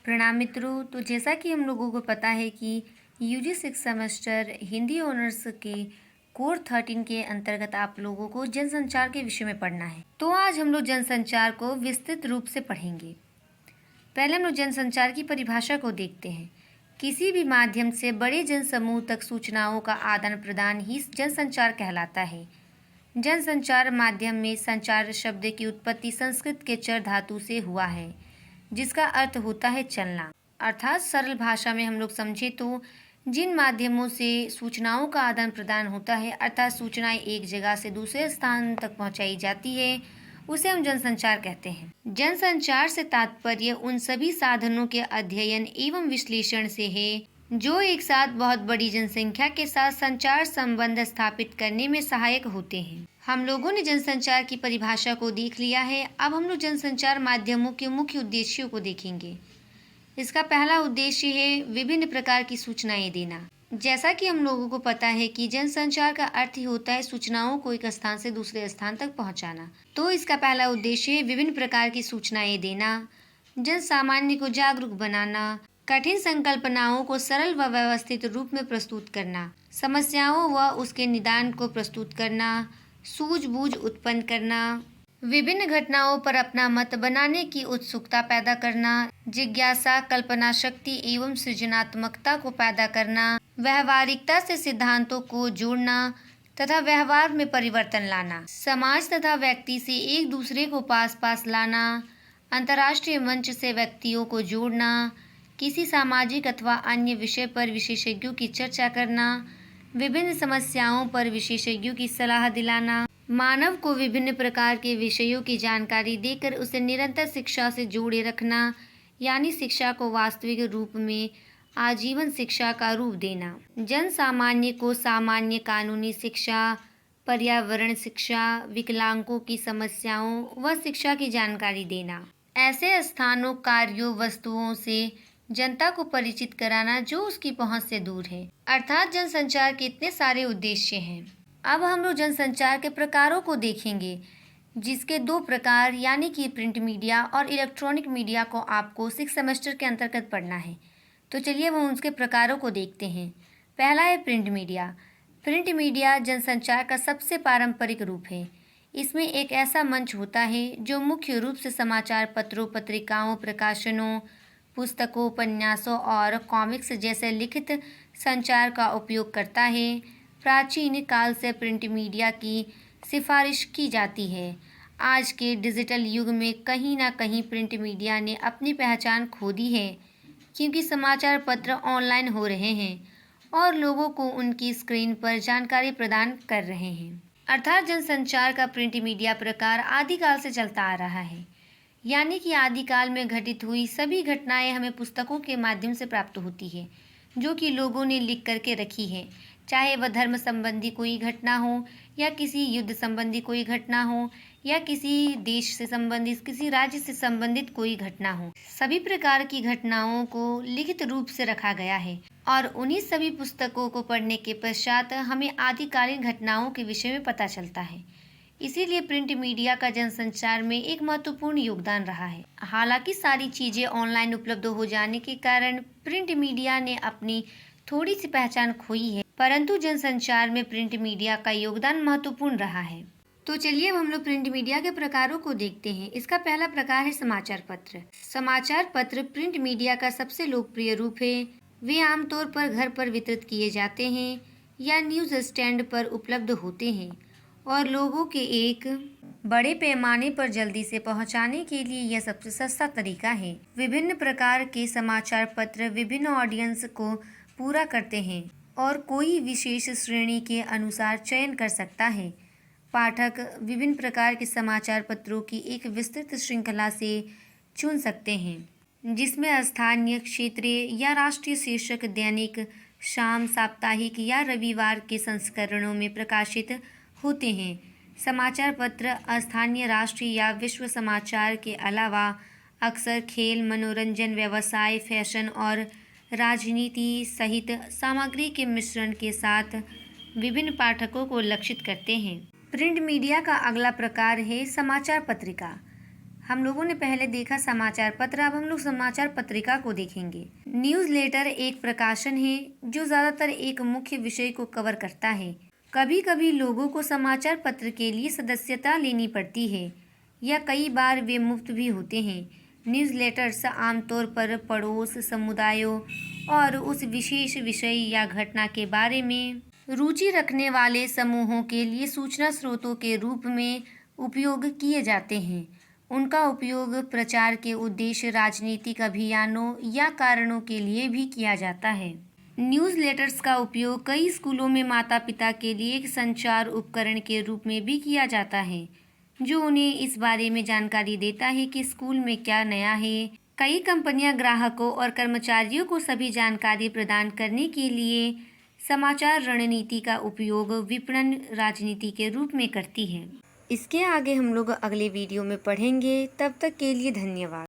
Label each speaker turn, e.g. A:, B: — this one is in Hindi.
A: प्रणाम मित्रों। तो जैसा कि हम लोगों को पता है कि यूजी 6 सेमेस्टर हिंदी ऑनर्स के कोर 13 के अंतर्गत आप लोगों को जनसंचार के विषय में पढ़ना है। तो आज हम लोग जनसंचार को विस्तृत रूप से पढ़ेंगे। पहले हम लोग जनसंचार की परिभाषा को देखते हैं। किसी भी माध्यम से बड़े जनसमूह तक सूचनाओं का आदान प्रदान ही जनसंचार कहलाता है। जनसंचार माध्यम में संचार शब्द की उत्पत्ति संस्कृत के चर धातु से हुआ है, जिसका अर्थ होता है चलना। अर्थात सरल भाषा में हम लोग समझे तो जिन माध्यमों से सूचनाओं का आदान प्रदान होता है, अर्थात सूचनाएं एक जगह से दूसरे स्थान तक पहुंचाई जाती है, उसे हम जनसंचार कहते हैं। जनसंचार से तात्पर्य उन सभी साधनों के अध्ययन एवं विश्लेषण से है जो एक साथ बहुत बड़ी जनसंख्या के साथ संचार संबंध स्थापित करने में सहायक होते हैं। हम लोगों ने जनसंचार की परिभाषा को देख लिया है। अब हम लोग जनसंचार माध्यमों के मुख्य उद्देश्यों को देखेंगे। इसका पहला उद्देश्य है विभिन्न प्रकार की सूचनाएं देना। जैसा कि हम लोगों को पता है कि जनसंचार का अर्थ ही होता है सूचनाओं को एक स्थान से दूसरे स्थान तक पहुंचाना। तो इसका पहला उद्देश्य है विभिन्न प्रकार की सूचनाएं देना, जन सामान्य को जागरूक बनाना, कठिन संकल्पनाओं को सरल व व्यवस्थित रूप में प्रस्तुत करना, समस्याओं व उसके निदान को प्रस्तुत करना, सूझबूझ उत्पन्न करना, विभिन्न घटनाओं पर अपना मत बनाने की उत्सुकता पैदा करना, जिज्ञासा, कल्पना शक्ति एवं सृजनात्मकता को पैदा करना, व्यवहारिकता से सिद्धांतों को जोड़ना तथा व्यवहार में परिवर्तन लाना, समाज तथा व्यक्ति से एक दूसरे को पास पास लाना, अंतर्राष्ट्रीय मंच से व्यक्तियों को जोड़ना, किसी सामाजिक अथवा अन्य विषय पर विशेषज्ञों की चर्चा करना, विभिन्न समस्याओं पर विशेषज्ञों की सलाह दिलाना, मानव को विभिन्न प्रकार के विषयों की जानकारी देकर उसे निरंतर शिक्षा से जोड़े रखना, यानी शिक्षा को वास्तविक रूप में आजीवन शिक्षा का रूप देना, जन सामान्य को सामान्य कानूनी शिक्षा, पर्यावरण शिक्षा, विकलांगों की समस्याओं व शिक्षा की जानकारी देना, ऐसे स्थानों, कार्यों, वस्तुओं से जनता को परिचित कराना जो उसकी पहुंच से दूर है। अर्थात जनसंचार के इतने सारे उद्देश्य हैं। अब हम लोग जनसंचार के प्रकारों को देखेंगे, जिसके दो प्रकार यानी कि प्रिंट मीडिया और इलेक्ट्रॉनिक मीडिया को आपको 6 सेमेस्टर के अंतर्गत पढ़ना है। तो चलिए हम उसके प्रकारों को देखते हैं। पहला है प्रिंट मीडिया। प्रिंट मीडिया जनसंचार का सबसे पारंपरिक रूप है। इसमें एक ऐसा मंच होता है जो मुख्य रूप से समाचार पत्रों, पत्रिकाओं, प्रकाशनों, पुस्तकों, उपन्यासों और कॉमिक्स जैसे लिखित संचार का उपयोग करता है। प्राचीन काल से प्रिंट मीडिया की सिफारिश की जाती है। आज के डिजिटल युग में कहीं ना कहीं प्रिंट मीडिया ने अपनी पहचान खो दी है, क्योंकि समाचार पत्र ऑनलाइन हो रहे हैं और लोगों को उनकी स्क्रीन पर जानकारी प्रदान कर रहे हैं। अर्थात जनसंचार का प्रिंट मीडिया प्रकार आदिकाल से चलता आ रहा है, यानी कि आदिकाल में घटित हुई सभी घटनाएं हमें पुस्तकों के माध्यम से प्राप्त होती है, जो कि लोगों ने लिख करके रखी है। चाहे वह धर्म संबंधी कोई घटना हो, या किसी युद्ध संबंधी कोई घटना हो, या किसी देश से संबंधित, किसी राज्य से संबंधित कोई घटना हो, सभी प्रकार की घटनाओं को लिखित रूप से रखा गया है और उन्हीं सभी पुस्तकों को पढ़ने के पश्चात हमें आदिकालीन घटनाओं के विषय में पता चलता है। इसीलिए प्रिंट मीडिया का जनसंचार में एक महत्वपूर्ण योगदान रहा है। हालांकि सारी चीजें ऑनलाइन उपलब्ध हो जाने के कारण प्रिंट मीडिया ने अपनी थोड़ी सी पहचान खोई है, परंतु जनसंचार में प्रिंट मीडिया का योगदान महत्वपूर्ण रहा है। तो चलिए अब हम लोग प्रिंट मीडिया के प्रकारों को देखते हैं। इसका पहला प्रकार है समाचार पत्र। समाचार पत्र प्रिंट मीडिया का सबसे लोकप्रिय रूप है। वे आमतौर पर घर पर वितरित किए जाते हैं या न्यूज स्टैंड पर उपलब्ध होते हैं और लोगों के एक बड़े पैमाने पर जल्दी से पहुंचाने के लिए यह सबसे सस्ता तरीका है। विभिन्न प्रकार के समाचार पत्र विभिन्न ऑडियंस को पूरा करते हैं और कोई विशेष श्रेणी के अनुसार चयन कर सकता है। पाठक विभिन्न प्रकार के समाचार पत्रों की एक विस्तृत श्रृंखला से चुन सकते हैं, जिसमें स्थानीय, क्षेत्रीय या राष्ट्रीय शीर्षक दैनिक, शाम, साप्ताहिक या रविवार के संस्करणों में प्रकाशित होते हैं। समाचार पत्र स्थानीय, राष्ट्रीय या विश्व समाचार के अलावा अक्सर खेल, मनोरंजन, व्यवसाय, फैशन और राजनीति सहित सामग्री के मिश्रण के साथ विभिन्न पाठकों को लक्षित करते हैं। प्रिंट मीडिया का अगला प्रकार है समाचार पत्रिका। हम लोगों ने पहले देखा समाचार पत्र, अब हम लोग समाचार पत्रिका को देखेंगे। न्यूज़लेटर एक प्रकाशन है जो ज़्यादातर एक मुख्य विषय को कवर करता है। कभी कभी लोगों को समाचार पत्र के लिए सदस्यता लेनी पड़ती है या कई बार वे मुफ्त भी होते हैं। न्यूज़लेटर्स आमतौर पर पड़ोस, समुदायों और उस विशेष विषय या घटना के बारे में रुचि रखने वाले समूहों के लिए सूचना स्रोतों के रूप में उपयोग किए जाते हैं। उनका उपयोग प्रचार के उद्देश्य, राजनीतिक अभियानों या कारणों के लिए भी किया जाता है। न्यूज़लेटर्स का उपयोग कई स्कूलों में माता पिता के लिए एक संचार उपकरण के रूप में भी किया जाता है, जो उन्हें इस बारे में जानकारी देता है कि स्कूल में क्या नया है। कई कंपनियां ग्राहकों और कर्मचारियों को सभी जानकारी प्रदान करने के लिए समाचार रणनीति का उपयोग विपणन राजनीति के रूप में करती है। इसके आगे हम लोग अगले वीडियो में पढ़ेंगे। तब तक के लिए धन्यवाद।